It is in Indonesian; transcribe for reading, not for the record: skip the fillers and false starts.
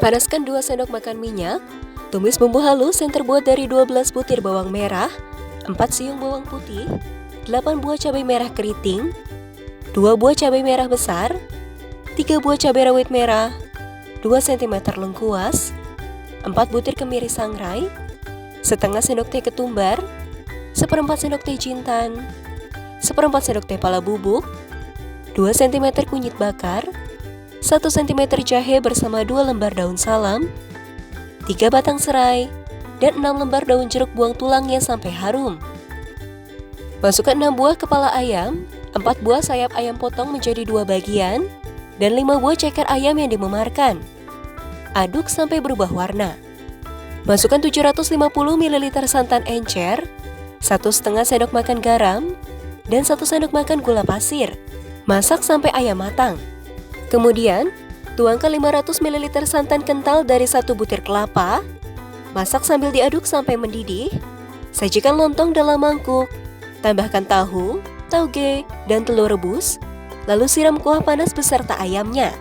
Panaskan 2 sendok makan minyak. Tumis bumbu halus yang terbuat dari 12 butir bawang merah, 4 siung bawang putih, 8 buah cabai merah keriting, 2 buah cabai merah besar, 3 buah cabai rawit merah, 2 cm lengkuas, 4 butir kemiri sangrai, setengah sendok teh ketumbar, seperempat sendok teh jintan, seperempat sendok teh pala bubuk, 2 cm kunyit bakar, 1 cm jahe bersama 2 lembar daun salam, 3 batang serai, dan 6 lembar daun jeruk buang tulangnya sampai harum. Masukkan 6 buah kepala ayam, 4 buah sayap ayam potong menjadi 2 bagian, dan 5 buah ceker ayam yang dimemarkan. Aduk sampai berubah warna. Masukkan 750 ml santan encer, 1,5 sendok makan garam, dan 1 sendok makan gula pasir. Masak sampai ayam matang. Kemudian, tuangkan 500 ml santan kental dari 1 butir kelapa. Masak sambil diaduk sampai mendidih. Sajikan lontong dalam mangkuk. Tambahkan tahu, tauge, dan telur rebus. Lalu siram kuah panas beserta ayamnya.